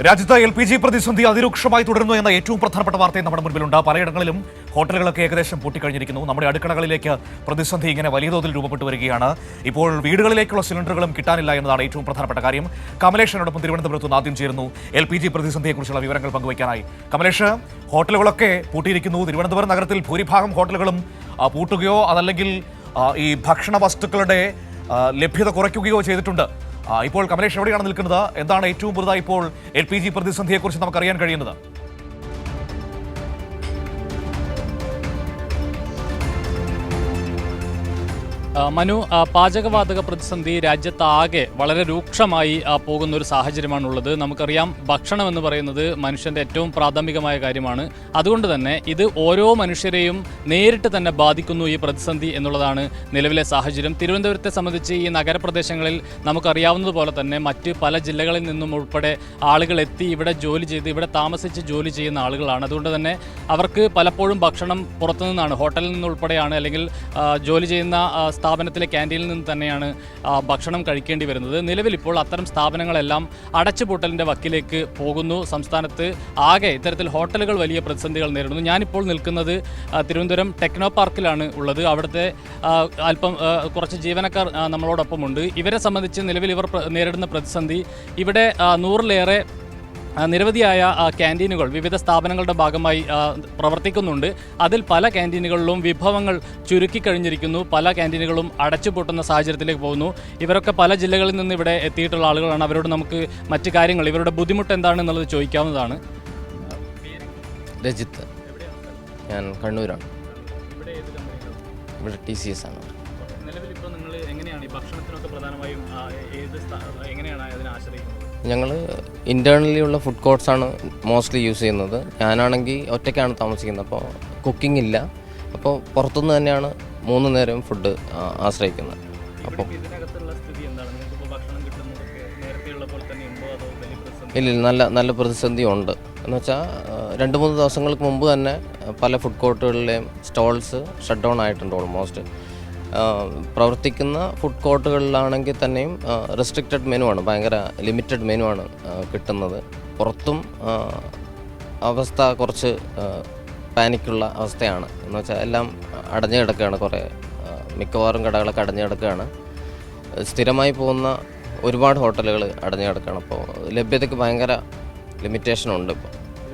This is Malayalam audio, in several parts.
രാജ്യത്ത് LPG പ്രതിസന്ധി അതിരൂക്ഷമായി തുടരുന്നു എന്ന ഏറ്റവും പ്രധാനപ്പെട്ട വാർത്തയും നമ്മുടെ മുൻപിലുണ്ട്. പലയിടങ്ങളിലും ഹോട്ടലുകളൊക്കെ ഏകദേശം പൂട്ടിക്കഴിഞ്ഞിരിക്കുന്നു. നമ്മുടെ അടുക്കളകളിലേക്ക് പ്രതിസന്ധി ഇങ്ങനെ വലിയ തോതിൽ രൂപപ്പെട്ടു വരികയാണ്. ഇപ്പോൾ വീടുകളിലേക്കുള്ള സിലിണ്ടറുകളും കിട്ടാനില്ല എന്നതാണ് ഏറ്റവും പ്രധാനപ്പെട്ട കാര്യം. കമലേഷിനോടൊപ്പം തിരുവനന്തപുരത്ത് നിന്ന് ആദ്യം ചേരുന്നു LPG പ്രതിസന്ധിയെക്കുറിച്ചുള്ള വിവരങ്ങൾ പങ്കുവയ്ക്കാനായി. കമലേഷ്, ഹോട്ടലുകളൊക്കെ പൂട്ടിയിരിക്കുന്നു. തിരുവനന്തപുരം നഗരത്തിൽ ഭൂരിഭാഗം ഹോട്ടലുകളും പൂട്ടുകയോ അതല്ലെങ്കിൽ ഈ ഭക്ഷണ വസ്തുക്കളുടെ ലഭ്യത കുറയ്ക്കുകയോ ചെയ്തിട്ടുണ്ട്. ഇപ്പോൾ കമലേഷ് എവിടെയാണ് നിൽക്കുന്നത്? എന്താണ് ഏറ്റവും പുതുതായി ഇപ്പോൾ LPG പ്രതിസന്ധിയെക്കുറിച്ച് നമുക്കറിയാൻ കഴിയുന്നത്? മനു, പാചകവാതക പ്രതിസന്ധി രാജ്യത്താകെ വളരെ രൂക്ഷമായി പോകുന്ന ഒരു സാഹചര്യമാണുള്ളത്. നമുക്കറിയാം, ഭക്ഷണം എന്ന് പറയുന്നത് മനുഷ്യൻ്റെ ഏറ്റവും പ്രാഥമികമായ കാര്യമാണ്. അതുകൊണ്ട് തന്നെ ഇത് ഓരോ മനുഷ്യരെയും നേരിട്ട് തന്നെ ബാധിക്കുന്നു ഈ പ്രതിസന്ധി എന്നുള്ളതാണ് നിലവിലെ സാഹചര്യം. തിരുവനന്തപുരത്തെ സംബന്ധിച്ച് ഈ നഗരപ്രദേശങ്ങളിൽ നമുക്കറിയാവുന്നതുപോലെ തന്നെ മറ്റ് പല ജില്ലകളിൽ നിന്നും ഉൾപ്പെടെ ആളുകൾ എത്തി ഇവിടെ ജോലി ചെയ്ത് ഇവിടെ താമസിച്ച് ജോലി ചെയ്യുന്ന ആളുകളാണ്. അതുകൊണ്ട് തന്നെ അവർക്ക് പലപ്പോഴും ഭക്ഷണം പുറത്തുനിന്നാണ്, ഹോട്ടലിൽ നിന്നുൾപ്പെടെയാണ്, അല്ലെങ്കിൽ ജോലി ചെയ്യുന്ന സ്ഥാപനത്തിലെ ക്യാൻറ്റീനിൽ നിന്ന് തന്നെയാണ് ഭക്ഷണം കഴിക്കേണ്ടി വരുന്നത്. നിലവിൽ ഇപ്പോൾ അത്തരം സ്ഥാപനങ്ങളെല്ലാം അടച്ചുപൂട്ടലിൻ്റെ വക്കിലേക്ക് പോകുന്നു. സംസ്ഥാനത്ത് ആകെ ഇത്തരത്തിൽ ഹോട്ടലുകൾ വലിയ പ്രതിസന്ധികൾ നേരിടുന്നു. ഞാനിപ്പോൾ നിൽക്കുന്നത് തിരുവനന്തപുരം ടെക്നോ പാർക്കിലാണ് ഉള്ളത്. അവിടുത്തെ കുറച്ച് ജീവനക്കാർ നമ്മളോടൊപ്പമുണ്ട്. ഇവരെ സംബന്ധിച്ച് നിലവിൽ ഇവർ നേരിടുന്ന പ്രതിസന്ധി, ഇവിടെ 100-ലേറെ നിരവധിയായ ക്യാൻറ്റീനുകൾ വിവിധ സ്ഥാപനങ്ങളുടെ ഭാഗമായി പ്രവർത്തിക്കുന്നുണ്ട്. അതിൽ പല ക്യാൻറ്റീനുകളിലും വിഭവങ്ങൾ ചുരുക്കിക്കഴിഞ്ഞിരിക്കുന്നു. പല ക്യാൻറ്റീനുകളും അടച്ചുപൂട്ടുന്ന സാഹചര്യത്തിലേക്ക് പോകുന്നു. ഇവരൊക്കെ പല ജില്ലകളിൽ നിന്ന് ഇവിടെ എത്തിയിട്ടുള്ള ആളുകളാണ്. അവരോട് നമുക്ക് മറ്റു കാര്യങ്ങൾ, ഇവരുടെ ബുദ്ധിമുട്ട് എന്താണെന്നുള്ളത് ചോദിക്കാവുന്നതാണ്. രജിത്ത്, ഞാൻ കണ്ണൂരാണ്. ഇവിടെ TCS ആണ്. നിലവിൽ ഇപ്പോൾ നിങ്ങൾ എങ്ങനെയാണ് ഈ ഭക്ഷണത്തിനൊക്കെ പ്രധാനമായും എങ്ങനെയാണ് അതിനെ ആശ്രയിക്കുന്നത്? ഞങ്ങൾ ഇൻറ്റേർണലി ഉള്ള ഫുഡ് കോർട്ട്സാണ് മോസ്റ്റ്ലി യൂസ് ചെയ്യുന്നത്. ഞാനാണെങ്കിൽ ഒറ്റയ്ക്കാണ് താമസിക്കുന്നത്, അപ്പോൾ കുക്കിംഗ് ഇല്ല. അപ്പോൾ പുറത്തുനിന്ന് തന്നെയാണ് 3 നേരം ഫുഡ് ആശ്രയിക്കുന്നത്. അപ്പോൾ ഇല്ല, നല്ല പ്രതിസന്ധി ഉണ്ട്. എന്ന് വെച്ചാൽ 2-3 ദിവസങ്ങൾക്ക് മുമ്പ് തന്നെ പല ഫുഡ് കോർട്ടുകളിലെയും സ്റ്റോൾസ് ഷട്ട് ഡൗൺ ആയിട്ടുണ്ട്. ഓൾമോസ്റ്റ് പ്രവർത്തിക്കുന്ന ഫുഡ് കോർട്ടുകളിലാണെങ്കിൽ തന്നെയും റെസ്ട്രിക്റ്റഡ് മെനു ആണ്, ഭയങ്കര ലിമിറ്റഡ് മെനു ആണ് കിട്ടുന്നത്. പുറത്തും അവസ്ഥ കുറച്ച് പാനിക്കുള്ള അവസ്ഥയാണ്. എന്ന് വെച്ചാൽ എല്ലാം അടഞ്ഞു കിടക്കുകയാണ്. കുറേ മിക്കവാറും കടകളൊക്കെ അടഞ്ഞു കിടക്കുകയാണ്. സ്ഥിരമായി പോകുന്ന ഒരുപാട് ഹോട്ടലുകൾ അടഞ്ഞു കിടക്കുകയാണ്. അപ്പോൾ ലഭ്യതയ്ക്ക് ഭയങ്കര ലിമിറ്റേഷനുണ്ട്.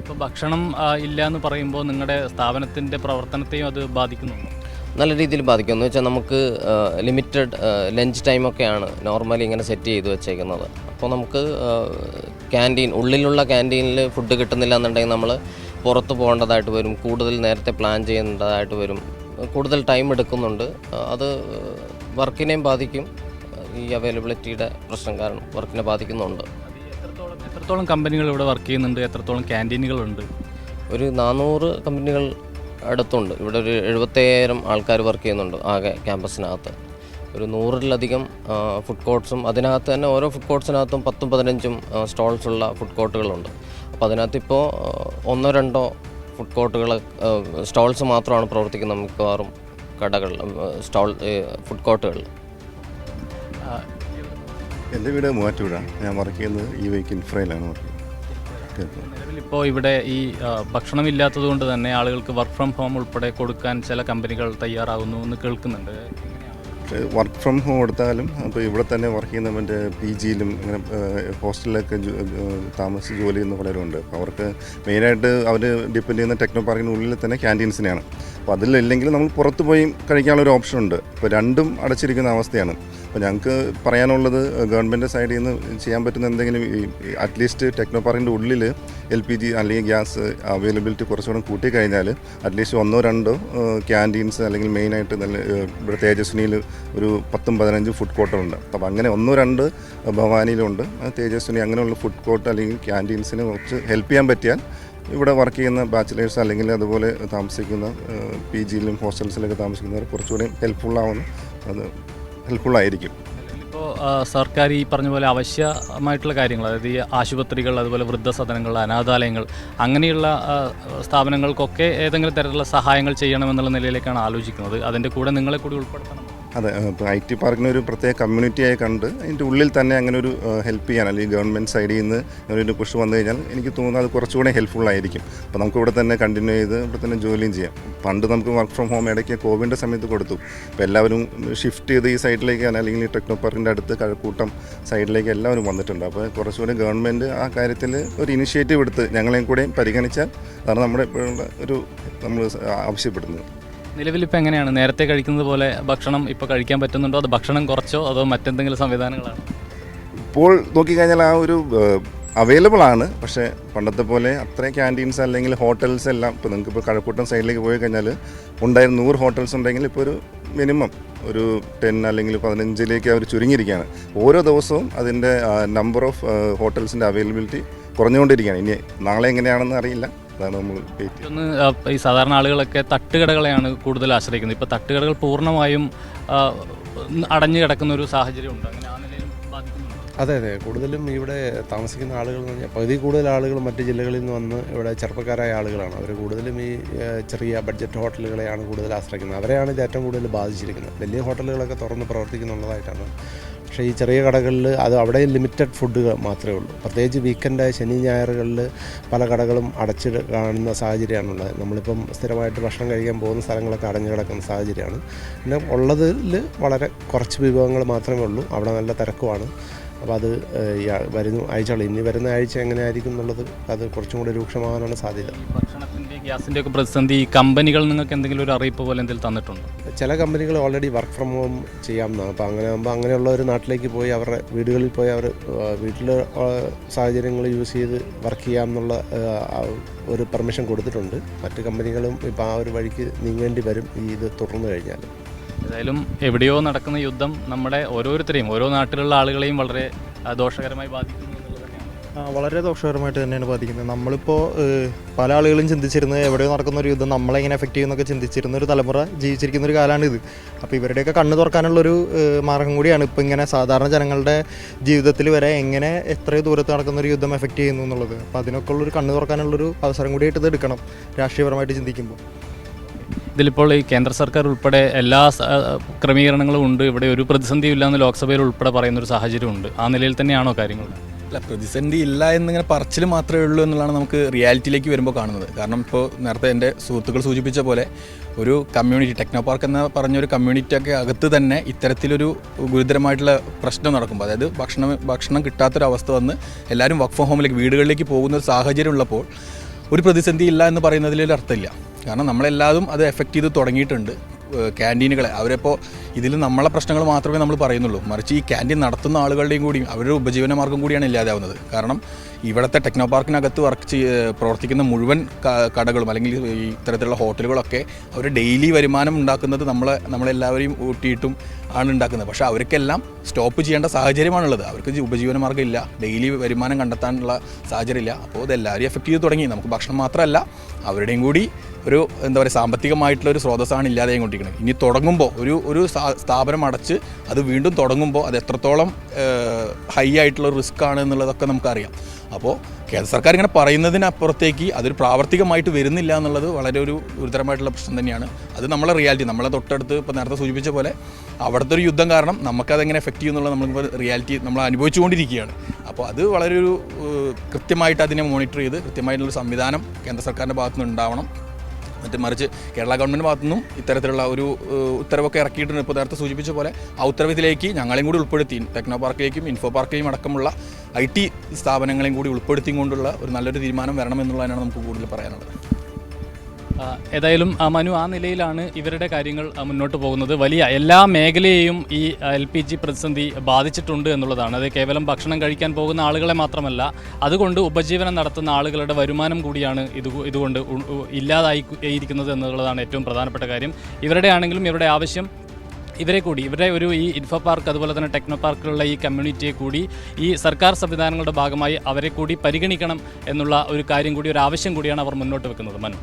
ഇപ്പോൾ ഭക്ഷണം ഇല്ല എന്ന് പറയുമ്പോൾ നിങ്ങളുടെ സ്ഥാപനത്തിൻ്റെ പ്രവർത്തനത്തെയും അത് ബാധിക്കുന്നുണ്ടോ? നല്ല രീതിയിൽ ബാധിക്കും. എന്ന് വെച്ചാൽ നമുക്ക് ലിമിറ്റഡ് ലഞ്ച് ടൈമൊക്കെയാണ് നോർമലി ഇങ്ങനെ സെറ്റ് ചെയ്ത് വെച്ചേക്കുന്നത്. അപ്പോൾ നമുക്ക് ഉള്ളിലുള്ള ക്യാൻറ്റീനിൽ ഫുഡ് കിട്ടുന്നില്ല എന്നുണ്ടെങ്കിൽ നമ്മൾ പുറത്ത് പോകേണ്ടതായിട്ട് വരും. കൂടുതൽ നേരത്തെ പ്ലാൻ ചെയ്യേണ്ടതായിട്ട് വരും. കൂടുതൽ ടൈം എടുക്കുന്നുണ്ട്. അത് വർക്കിനെയും ബാധിക്കും. ഈ അവൈലബിലിറ്റിയുടെ പ്രശ്നം കാരണം വർക്കിനെ ബാധിക്കുന്നുണ്ട്. എത്രത്തോളം കമ്പനികൾ ഇവിടെ വർക്ക് ചെയ്യുന്നുണ്ട്? എത്രത്തോളം ക്യാൻറ്റീനുകളുണ്ട്? ഒരു 400 കമ്പനികൾ അടുത്തുണ്ട്. ഇവിടെ ഒരു 75,000 ആൾക്കാർ വർക്ക് ചെയ്യുന്നുണ്ട് ആകെ ക്യാമ്പസിനകത്ത്. ഒരു 100-ലധികം ഫുഡ് കോർട്ട്സും, അതിനകത്ത് തന്നെ ഓരോ ഫുഡ് കോർട്ട്സിനകത്തും 10-15 സ്റ്റോൾസുള്ള ഫുഡ് കോർട്ടുകളുണ്ട്. അപ്പോൾ അതിനകത്ത് ഇപ്പോൾ 1-2 ഫുഡ് കോർട്ടുകൾ സ്റ്റോൾസ് മാത്രമാണ് പ്രവർത്തിക്കുന്നത്. മിക്കവാറും കടകൾ ഫുഡ് കോർട്ടുകൾ. എൻ്റെ വീട് മൂവാറ്റുപുഴ. ഞാൻ വർക്ക് ചെയ്യുന്നത് EVK ഇൻഫ്രയിലാണ് വർക്ക് ചെയ്യുന്നത്. നിലവിലിപ്പോൾ ഇവിടെ ഈ ഭക്ഷണമില്ലാത്തത് കൊണ്ട് തന്നെ ആളുകൾക്ക് വർക്ക് ഫ്രം ഹോം ഉൾപ്പെടെ കൊടുക്കാൻ ചില കമ്പനികൾ തയ്യാറാകുന്നു എന്ന് കേൾക്കുന്നുണ്ട്. വർക്ക് ഫ്രം ഹോം കൊടുത്താലും അപ്പോൾ ഇവിടെ തന്നെ വർക്ക് ചെയ്യുന്ന മറ്റേ PGയിലും ഇങ്ങനെ ഹോസ്റ്റലിലൊക്കെ താമസിച്ച് ജോലി ചെയ്യുന്ന പലരുണ്ട്. അപ്പോൾ അവർക്ക് മെയിനായിട്ട് അവർ ഡിപ്പെൻഡ് ചെയ്യുന്ന ടെക്നോ പാർക്കിനുള്ളിൽ തന്നെ ക്യാൻറ്റീൻസിനെയാണ്. അപ്പോൾ അതിലില്ലെങ്കിൽ നമ്മൾ പുറത്ത് പോയി കഴിക്കാനുള്ളൊരു ഓപ്ഷൻ ഉണ്ട്. ഇപ്പോൾ രണ്ടും അടച്ചിരിക്കുന്ന അവസ്ഥയാണ്. അപ്പോൾ ഞങ്ങൾക്ക് പറയാനുള്ളത്, ഗവൺമെൻറ് സൈഡിൽ നിന്ന് ചെയ്യാൻ പറ്റുന്ന എന്തെങ്കിലും അറ്റ്ലീസ്റ്റ് ടെക്നോ പാർക്കിൻ്റെ ഉള്ളിൽ LPG അല്ലെങ്കിൽ ഗ്യാസ് അവൈലബിലിറ്റി കുറച്ചുകൂടെ കൂട്ടിക്കഴിഞ്ഞാൽ അറ്റ്ലീസ്റ്റ് 1-2 ക്യാൻറ്റീൻസ്, അല്ലെങ്കിൽ മെയിനായിട്ട് നല്ല ഇവിടെ തേജസ്വിനിയിൽ ഒരു 10-15 ഫുഡ് കോർട്ടുകളുണ്ട്. അപ്പോൾ അങ്ങനെ 1-2 ഭവാനിയിലുണ്ട്. തേജസ്വിനി അങ്ങനെയുള്ള ഫുഡ് കോർട്ട് അല്ലെങ്കിൽ ക്യാൻറ്റീൻസിന് കുറച്ച് ഹെൽപ്പ് ചെയ്യാൻ പറ്റിയാൽ ഇവിടെ വർക്ക് ചെയ്യുന്ന ബാച്ചിലേഴ്സ് അല്ലെങ്കിൽ അതുപോലെ താമസിക്കുന്ന PGയിലും ഹോസ്റ്റൽസിലൊക്കെ താമസിക്കുന്നവർ കുറച്ചുകൂടി ഹെൽപ്ഫുള്ളായിരിക്കും. ഇപ്പോൾ സർക്കാർ ഈ പറഞ്ഞ പോലെ ആവശ്യമായിട്ടുള്ള കാര്യങ്ങൾ, അതായത് ഈ ആശുപത്രികൾ, അതുപോലെ വൃദ്ധസദനങ്ങൾ, അനാഥാലയങ്ങൾ, അങ്ങനെയുള്ള സ്ഥാപനങ്ങൾക്കൊക്കെ ഏതെങ്കിലും തരത്തിലുള്ള സഹായങ്ങൾ ചെയ്യണമെന്നുള്ള നിലയിലേക്കാണ് ആലോചിക്കുന്നത്. അതിൻ്റെ കൂടെ നിങ്ങളെ കൂടി ഉൾപ്പെടുത്തണം. അതെ, ഇപ്പോൾ IT പാർക്കിന് ഒരു പ്രത്യേക കമ്മ്യൂണിറ്റിയായി കണ്ട് അതിൻ്റെ ഉള്ളിൽ തന്നെ അങ്ങനെ ഒരു ഹെൽപ്പ് ചെയ്യാൻ, അല്ലെങ്കിൽ ഗവൺമെൻറ് സൈഡിൽ നിന്ന് അങ്ങനെ ഒരു പുഷ് വന്നു കഴിഞ്ഞാൽ എനിക്ക് തോന്നുന്നു അത് കുറച്ചുകൂടെ ഹെൽപ്ഫുൾ ആയിരിക്കും. അപ്പോൾ നമുക്ക് ഇവിടെ തന്നെ കണ്ടിന്യൂ ചെയ്ത് ഇവിടെ തന്നെ ജോലിയും ചെയ്യാം. പണ്ട് നമുക്ക് വർക്ക് ഫ്രം ഹോം ഇടയ്ക്ക് കോവിഡിൻ്റെ സമയത്ത് കൊടുത്തു. അപ്പോൾ എല്ലാവരും ഷിഫ്റ്റ് ചെയ്ത് ഈ സൈഡിലേക്ക് അല്ലെങ്കിൽ ഈ ടെക്നോ പാർക്കിൻ്റെ അടുത്ത് കഴക്കൂട്ടം സൈഡിലേക്ക് എല്ലാവരും വന്നിട്ടുണ്ട്. അപ്പോൾ കുറച്ചുകൂടി ഗവൺമെൻറ് ആ കാര്യത്തിൽ ഒരു ഇനിഷ്യേറ്റീവ് എടുത്ത് ഞങ്ങളെയും കൂടെയും പരിഗണിച്ചാൽ അതാണ് നമ്മുടെ ഇപ്പോഴുള്ള ഒരു നമ്മൾ ആവശ്യപ്പെടുന്നത്. നിലവിലിപ്പോൾ എങ്ങനെയാണ്? നേരത്തെ കഴിക്കുന്നത് പോലെ ഭക്ഷണം ഇപ്പോൾ കഴിക്കാൻ പറ്റുന്നുണ്ടോ? അത് ഭക്ഷണം കുറച്ചോ അതോ മറ്റെന്തെങ്കിലും സംവിധാനങ്ങളാണ്? ഇപ്പോൾ നോക്കിക്കഴിഞ്ഞാൽ ആ ഒരു അവൈലബിൾ ആണ്. പക്ഷേ പണ്ടത്തെ പോലെ അത്രയും ക്യാൻറ്റീൻസ് അല്ലെങ്കിൽ ഹോട്ടൽസ് എല്ലാം ഇപ്പോൾ നിങ്ങൾക്ക് ഇപ്പോൾ കഴക്കൂട്ടം സൈഡിലേക്ക് പോയി കഴിഞ്ഞാൽ ഉണ്ടായിരുന്ന 100 ഹോട്ടൽസ് ഉണ്ടെങ്കിൽ ഇപ്പോൾ ഒരു മിനിമം ഒരു 10 അല്ലെങ്കിൽ 15ലേക്ക് അവർ ചുരുങ്ങിയിരിക്കുകയാണ്. ഓരോ ദിവസവും അതിൻ്റെ നമ്പർ ഓഫ് ഹോട്ടൽസിൻ്റെ അവൈലബിലിറ്റി കുറഞ്ഞുകൊണ്ടിരിക്കുകയാണ്. ഇനി നാളെ എങ്ങനെയാണെന്ന് അറിയില്ല. അതാണ് നമ്മൾ ഒന്ന് ഈ സാധാരണ ആളുകളൊക്കെ തട്ടുകടകളെയാണ് കൂടുതൽ ആശ്രയിക്കുന്നത്. ഇപ്പോൾ തട്ടുകടകൾ പൂർണ്ണമായും അടഞ്ഞു കിടക്കുന്ന ഒരു സാഹചര്യമുണ്ട്. അങ്ങനെ ആ നിലയിലും ബാധിക്കുന്നുണ്ടോ? അതെ, കൂടുതലും ഇവിടെ താമസിക്കുന്ന ആളുകൾ എന്ന് പറഞ്ഞാൽ പകുതി കൂടുതൽ ആളുകൾ മറ്റ് ജില്ലകളിൽ നിന്ന് വന്ന് ഇവിടെ ചെറുപ്പക്കാരായ ആളുകളാണ്. അവർ കൂടുതലും ഈ ചെറിയ ബഡ്ജറ്റ് ഹോട്ടലുകളെയാണ് കൂടുതൽ ആശ്രയിക്കുന്നത്. അവരെയാണ് ഇത് ഏറ്റവും കൂടുതൽ ബാധിച്ചിരിക്കുന്നത്. വലിയ ഹോട്ടലുകളൊക്കെ തുറന്ന് പ്രവർത്തിക്കുന്നുള്ളതായിട്ടാണ്. പക്ഷേ ഈ ചെറിയ കടകളിൽ അത് അവിടെ ലിമിറ്റഡ് ഫുഡ് മാത്രമേ ഉള്ളൂ. പ്രത്യേകിച്ച് വീക്കെൻഡ് ശനി ഞായറുകളിൽ പല കടകളും അടച്ച് കാണുന്ന സാഹചര്യമാണുള്ളത്. നമ്മളിപ്പം സ്ഥിരമായിട്ട് ഭക്ഷണം കഴിക്കാൻ പോകുന്ന സ്ഥലങ്ങളൊക്കെ അടഞ്ഞു കിടക്കുന്ന സാഹചര്യമാണ്. പിന്നെ ഉള്ളതിൽ വളരെ കുറച്ച് വിഭവങ്ങൾ മാത്രമേ ഉള്ളൂ. അവിടെ നല്ല തിരക്കുമാണ്. അപ്പോൾ അത് വരുന്ന ആഴ്ചകൾ ഇനി വരുന്ന ആഴ്ച എങ്ങനെയായിരിക്കും എന്നുള്ളത് അത് കുറച്ചും കൂടി രൂക്ഷമാകാനാണ് സാധ്യത. ഭക്ഷണത്തിൻ്റെ ഗ്യാസിൻ്റെ ഒക്കെ പ്രതിസന്ധി കമ്പനികൾ നിങ്ങൾക്ക് എന്തെങ്കിലും ഒരു അറിയിപ്പ് പോലെ എന്തെങ്കിലും തന്നിട്ടുണ്ടോ? ചില കമ്പനികൾ ഓൾറെഡി വർക്ക് ഫ്രം ഹോം ചെയ്യാമെന്നാണ്. അപ്പോൾ അങ്ങനെ ആകുമ്പോൾ അങ്ങനെയുള്ള ഒരു നാട്ടിലേക്ക് പോയി അവരുടെ വീടുകളിൽ പോയി അവർ വീട്ടിൽ സാഹചര്യങ്ങൾ യൂസ് ചെയ്ത് വർക്ക് ചെയ്യാമെന്നുള്ള ഒരു പെർമിഷൻ കൊടുത്തിട്ടുണ്ട്. മറ്റ് കമ്പനികളും ഇപ്പോൾ ആ ഒരു വഴിക്ക് നീങ്ങേണ്ടി വരും ഈ ഇത് തുടർന്നു കഴിഞ്ഞാൽ. ഏതായാലും എവിടെയോ നടക്കുന്ന യുദ്ധം നമ്മുടെ ഓരോരുത്തരെയും ഓരോ നാട്ടിലുള്ള ആളുകളെയും വളരെ ദോഷകരമായി ബാധിക്കുന്നു എന്നുള്ളത് തന്നെയാണ്. വളരെ ദോഷകരമായിട്ട് തന്നെയാണ് ബാധിക്കുന്നത്. നമ്മളിപ്പോൾ പല ആളുകളും ചിന്തിച്ചിരുന്നത് എവിടെയോ നടക്കുന്ന ഒരു യുദ്ധം നമ്മളെ എങ്ങനെ എഫക്റ്റ് ചെയ്യുന്നൊക്കെ ചിന്തിച്ചിരുന്ന ഒരു തലമുറ ജീവിച്ചിരിക്കുന്ന ഒരു കാലമാണിത്. അപ്പോൾ ഇവരുടെയൊക്കെ കണ്ണ് തുറക്കാനുള്ളൊരു മാർഗം കൂടിയാണ് ഇപ്പോൾ ഇങ്ങനെ സാധാരണ ജനങ്ങളുടെ ജീവിതത്തിൽ വരെ എങ്ങനെ എത്രയോ ദൂരത്ത് നടക്കുന്ന ഒരു യുദ്ധം എഫക്റ്റ് ചെയ്യുന്നു എന്നുള്ളത്. അപ്പോൾ അതിനൊക്കെ ഉള്ളൊരു കണ്ണ് തുറക്കാനുള്ളൊരു അവസരം കൂടിയായിട്ട് ഇത് എടുക്കണം രാഷ്ട്രീയപരമായിട്ട് ചിന്തിക്കുമ്പോൾ. ഇതിലിപ്പോൾ ഈ കേന്ദ്ര സർക്കാർ ഉൾപ്പെടെ എല്ലാ ക്രമീകരണങ്ങളും ഉണ്ട്, ഇവിടെ ഒരു പ്രതിസന്ധിയും ഇല്ലയെന്ന് ലോക്സഭയിൽ ഉൾപ്പെടെ പറയുന്നൊരു സാഹചര്യമുണ്ട്. ആ നിലയിൽ തന്നെയാണോ കാര്യങ്ങൾ? അല്ല, പ്രതിസന്ധി ഇല്ല എന്നിങ്ങനെ പറച്ചിൽ മാത്രമേ ഉള്ളൂ എന്നുള്ളതാണ് നമുക്ക് റിയാലിറ്റിയിലേക്ക് വരുമ്പോൾ കാണുന്നത്. കാരണം ഇപ്പോൾ നേരത്തെ എൻ്റെ സുഹൃത്തുക്കൾ സൂചിപ്പിച്ച പോലെ ഒരു കമ്മ്യൂണിറ്റി ടെക്നോ പാർക്ക് എന്ന് പറഞ്ഞൊരു കമ്മ്യൂണിറ്റിയൊക്കെ അകത്ത് തന്നെ ഇത്തരത്തിലൊരു ഗുരുതരമായിട്ടുള്ള പ്രശ്നം നടക്കുമ്പോൾ, അതായത് ഭക്ഷണം കിട്ടാത്തൊരവസ്ഥ വന്ന് എല്ലാവരും വർക്ക് ഫ്രം ഹോമിലേക്ക് വീടുകളിലേക്ക് പോകുന്ന ഒരു സാഹചര്യം ഉള്ളപ്പോൾ ഒരു പ്രതിസന്ധി ഇല്ല എന്ന് പറയുന്നതിലൊരു അർത്ഥമില്ല. കാരണം നമ്മളെല്ലാവരും അത് എഫക്റ്റ് ചെയ്ത് തുടങ്ങിയിട്ടുണ്ട്. ക്യാൻറ്റീനുകളെ അവരിപ്പോൾ ഇതിൽ നമ്മളെ പ്രശ്നങ്ങൾ മാത്രമേ നമ്മൾ പറയുന്നുള്ളൂ, മറിച്ച് ഈ ക്യാൻറ്റീൻ നടത്തുന്ന ആളുകളുടെയും കൂടി അവരുടെ ഉപജീവന മാർഗ്ഗം കൂടിയാണ് ഇല്ലാതാവുന്നത്. കാരണം ഇവിടുത്തെ ടെക്നോ പാർക്കിനകത്ത് പ്രവർത്തിക്കുന്ന മുഴുവൻ കടകളും അല്ലെങ്കിൽ ഈ ഇത്തരത്തിലുള്ള ഹോട്ടലുകളൊക്കെ അവർ ഡെയിലി വരുമാനം ഉണ്ടാക്കുന്നത് നമ്മളെല്ലാവരെയും ഊട്ടിയിട്ടും ആണ് ഉണ്ടാക്കുന്നത്. പക്ഷേ അവർക്കെല്ലാം സ്റ്റോപ്പ് ചെയ്യേണ്ട സാഹചര്യമാണുള്ളത്. അവർക്ക് ഉപജീവന മാർഗ്ഗം ഇല്ല, ഡെയിലി വരുമാനം കണ്ടെത്താനുള്ള സാഹചര്യം ഇല്ല. അപ്പോൾ ഇതെല്ലാവരെയും എഫക്റ്റ് ചെയ്ത് തുടങ്ങി. നമുക്ക് ഭക്ഷണം മാത്രമല്ല അവരുടെയും കൂടി ഒരു എന്താ പറയുക സാമ്പത്തികമായിട്ടുള്ള ഒരു സ്രോതസ്സാണ് ഇല്ലാതെയും കൊണ്ടിരിക്കുന്നത്. ഇനി തുടങ്ങുമ്പോൾ ഒരു സ്ഥാപനം അടച്ച് അത് വീണ്ടും തുടങ്ങുമ്പോൾ അത് എത്രത്തോളം ഹൈ ആയിട്ടുള്ള റിസ്ക് ആണ് എന്നുള്ളതൊക്കെ നമുക്കറിയാം. അപ്പോൾ കേന്ദ്ര സർക്കാർ ഇങ്ങനെ പറയുന്നതിനപ്പുറത്തേക്ക് അതൊരു പ്രാവർത്തികമായിട്ട് വരുന്നില്ല എന്നുള്ളത് വളരെ ഒരു ഗുരുതരമായിട്ടുള്ള പ്രശ്നം തന്നെയാണ്. അത് നമ്മളെ റിയാലിറ്റി, നമ്മളെ തൊട്ടടുത്ത് ഇപ്പോൾ നേരത്തെ സൂചിപ്പിച്ച പോലെ അവിടുത്തെ ഒരു യുദ്ധം കാരണം നമുക്കതെങ്ങനെ എഫക്റ്റ് ചെയ്യുന്നുള്ള നമ്മളിപ്പോൾ റിയാലിറ്റി നമ്മൾ അനുഭവിച്ചുകൊണ്ടിരിക്കുകയാണ്. അപ്പോൾ അത് വളരെ ഒരു കൃത്യമായിട്ട് അതിനെ മോണിറ്റർ ചെയ്ത് കൃത്യമായിട്ടുള്ളൊരു സംവിധാനം കേന്ദ്ര സർക്കാരിൻ്റെ ഭാഗത്തുനിന്ന് ഉണ്ടാവണം. മറിച്ച് കേരള ഗവൺമെൻറ് ഭാഗത്തുനിന്നും ഇത്തരത്തിലുള്ള ഒരു ഉത്തരവൊക്കെ ഇറക്കിയിട്ടുണ്ട്. ഇപ്പോൾ നേരത്തെ സൂചിപ്പിച്ച പോലെ ആ ഉത്തരവിലേക്ക് ഞങ്ങളെയും കൂടി ഉൾപ്പെടുത്തി ടെക്നോ പാർക്കിലേക്കും ഇൻഫോ പാർക്കിലേക്കും അടക്കമുള്ള IT സ്ഥാപനങ്ങളെയും കൂടി ഉൾപ്പെടുത്തിക്കൊണ്ടുള്ള ഒരു നല്ലൊരു തീരുമാനം വരണമെന്നുള്ളതാണ് നമുക്ക് കൂടുതൽ പറയാനുള്ളത്. ഏതായാലും മനു, ആ നിലയിലാണ് ഇവരുടെ കാര്യങ്ങൾ മുന്നോട്ട് പോകുന്നത്. വലിയ എല്ലാ മേഖലയെയും ഈ LPG പ്രതിസന്ധി ബാധിച്ചിട്ടുണ്ട് എന്നുള്ളതാണ്. അത് കേവലം ഭക്ഷണം കഴിക്കാൻ പോകുന്ന ആളുകളെ മാത്രമല്ല, അതുകൊണ്ട് ഉപജീവനം നടത്തുന്ന ആളുകളുടെ വരുമാനം കൂടിയാണ് ഇതുകൊണ്ട് ഇല്ലാതായിരിക്കുന്നത് എന്നുള്ളതാണ് ഏറ്റവും പ്രധാനപ്പെട്ട കാര്യം. ഇവരുടെ ആണെങ്കിലും ഇവരുടെ ആവശ്യം ഇവരുടെ ഒരു ഈ ഇൻഫോ പാർക്ക് അതുപോലെ തന്നെ ടെക്നോ പാർക്കിലുള്ള ഈ കമ്മ്യൂണിറ്റിയെ കൂടി ഈ സർക്കാർ സംവിധാനങ്ങളുടെ ഭാഗമായി അവരെ കൂടി പരിഗണിക്കണം എന്നുള്ള ഒരു കാര്യം കൂടി, ഒരു ആവശ്യം കൂടിയാണ് അവർ മുന്നോട്ട് വെക്കുന്നത്. മനു,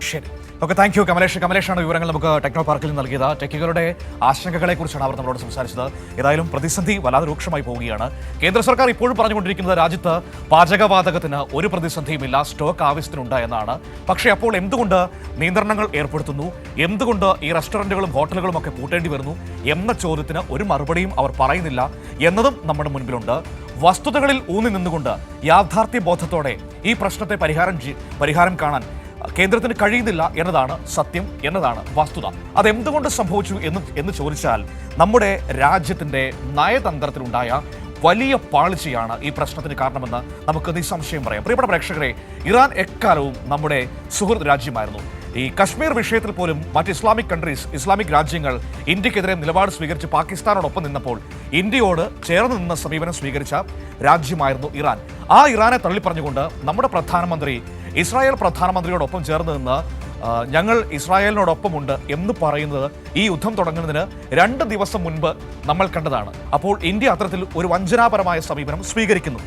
ശരി. ഓക്കെ, താങ്ക് യു കമലേഷാണ് വിവരങ്ങൾ നമുക്ക് ടെക്നോ പാർക്കിൽ നിന്ന് നൽകിയത്. ടെക്കുകളുടെ ആശങ്കകളെ കുറിച്ചാണ് അവർ നമ്മളോട് സംസാരിച്ചത്. ഏതായാലും പ്രതിസന്ധി വല്ലാതെ രൂക്ഷമായി പോവുകയാണ്. കേന്ദ്ര സർക്കാർ ഇപ്പോഴും പറഞ്ഞുകൊണ്ടിരിക്കുന്നത് രാജ്യത്ത് പാചകവാതകത്തിന് ഒരു പ്രതിസന്ധിയുമില്ല, സ്റ്റോക്ക് ആവശ്യത്തിനുണ്ട് എന്നാണ്. പക്ഷേ അപ്പോൾ എന്തുകൊണ്ട് നിയന്ത്രണങ്ങൾ ഏർപ്പെടുത്തുന്നു, എന്തുകൊണ്ട് ഈ റെസ്റ്റോറൻറ്റുകളും ഹോട്ടലുകളും ഒക്കെ പൂട്ടേണ്ടി വരുന്നു എന്ന ചോദ്യത്തിന് ഒരു മറുപടിയും അവർ പറയുന്നില്ല എന്നതും നമ്മുടെ മുൻപിലുണ്ട്. വസ്തുതകളിൽ ഊന്നി നിന്നുകൊണ്ട് യാഥാർത്ഥ്യ ബോധത്തോടെ ഈ പ്രശ്നത്തെ പരിഹാരം കാണാൻ കേന്ദ്രത്തിന് കഴിയുന്നില്ല എന്നതാണ് സത്യം, എന്നതാണ് വസ്തുത. അതെന്തുകൊണ്ട് സംഭവിച്ചു എന്ന് ചോദിച്ചാൽ നമ്മുടെ രാജ്യത്തിൻ്റെ നയതന്ത്രത്തിലുണ്ടായ വലിയ പാളിച്ചയാണ് ഈ പ്രശ്നത്തിന് കാരണമെന്ന് നമുക്ക് നിസ്സംശയം പറയാം. പ്രിയപ്പെട്ട പ്രേക്ഷകരെ, ഇറാൻ എക്കാലവും നമ്മുടെ സുഹൃത്ത് രാജ്യമായിരുന്നു. ഈ കശ്മീർ വിഷയത്തിൽ പോലും മറ്റ് ഇസ്ലാമിക് രാജ്യങ്ങൾ ഇന്ത്യക്കെതിരെ നിലപാട് സ്വീകരിച്ച് പാകിസ്ഥാനോടൊപ്പം നിന്നപ്പോൾ ഇന്ത്യയോട് ചേർന്ന് നിന്ന സമീപനം സ്വീകരിച്ച രാജ്യമായിരുന്നു ഇറാൻ. ആ ഇറാനെ തള്ളിപ്പറഞ്ഞുകൊണ്ട് നമ്മുടെ പ്രധാനമന്ത്രി ഇസ്രായേൽ പ്രധാനമന്ത്രിയോടൊപ്പം ചേർന്ന് നിന്ന് ഞങ്ങൾ ഇസ്രായേലിനോടൊപ്പമുണ്ട് എന്ന് പറയുന്നത് ഈ യുദ്ധം തുടങ്ങുന്നതിന് 2 ദിവസം മുൻപ് നമ്മൾ കണ്ടതാണ്. അപ്പോൾ ഇന്ത്യ അത്തരത്തിൽ ഒരു വഞ്ചനാപരമായ സമീപനം സ്വീകരിക്കുന്നു.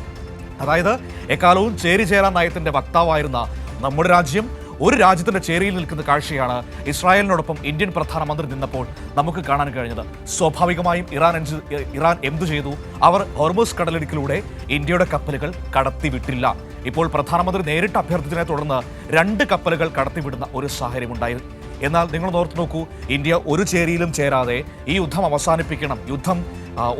അതായത് എക്കാലവും ചേരിചേരാ നയത്തിന്റെ വക്താവായിരുന്ന നമ്മുടെ രാജ്യം ഒരു രാജ്യത്തിന്റെ ചേരിയിൽ നിൽക്കുന്ന കാഴ്ചയാണ് ഇസ്രായേലിനോടൊപ്പം ഇന്ത്യൻ പ്രധാനമന്ത്രി നിന്നപ്പോൾ നമുക്ക് കാണാൻ കഴിഞ്ഞത്. സ്വാഭാവികമായും ഇറാൻ എന്തു ചെയ്തു? അവർ ഹോർമൂസ് കടലിടുക്കിലൂടെ ഇന്ത്യയുടെ കപ്പലുകൾ കടത്തിവിട്ടില്ല. ഇപ്പോൾ പ്രധാനമന്ത്രി നേരിട്ട് അഭ്യർത്ഥിച്ചതിനെ തുടർന്ന് 2 കപ്പലുകൾ കടത്തിവിടുന്ന ഒരു സാഹചര്യമുണ്ടായിരുന്നു. എന്നാൽ നിങ്ങൾ ഓർത്ത് നോക്കൂ, ഇന്ത്യ ഒരു ചേരിയിലും ചേരാതെ ഈ യുദ്ധം അവസാനിപ്പിക്കണം, യുദ്ധം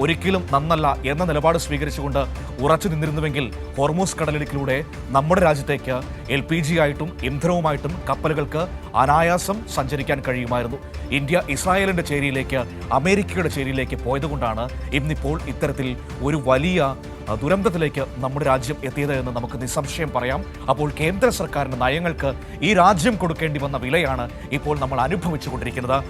ഒരിക്കലും നന്നല്ല എന്ന നിലപാട് സ്വീകരിച്ചുകൊണ്ട് ഉറച്ചു നിന്നിരുന്നുവെങ്കിൽ ഹോർമൂസ് കടലിടുക്കിലൂടെ നമ്മുടെ രാജ്യത്തേക്ക് LPG ആയിട്ടും ഇന്ധനവുമായിട്ടും കപ്പലുകൾക്ക് അനായാസം സഞ്ചരിക്കാൻ കഴിയുമായിരുന്നു. ഇന്ത്യ ഇസ്രായേലിൻ്റെ ചേരിയിലേക്ക്, അമേരിക്കയുടെ ചേരിയിലേക്ക് പോയതുകൊണ്ടാണ് ഇന്നിപ്പോൾ ഇത്തരത്തിൽ ഒരു വലിയ ദുരന്തത്തിലേക്ക് നമ്മുടെ രാജ്യം എത്തിയത് എന്ന് നമുക്ക് നിസ്സംശയം പറയാം. അപ്പോൾ കേന്ദ്ര സർക്കാരിൻ്റെ നയങ്ങൾക്ക് ഈ രാജ്യം കൊടുക്കേണ്ടി വന്ന വിലയാണ് ഇപ്പോൾ നമ്മൾ അനുഭവിച്ചു കൊണ്ടിരിക്കുന്നത്.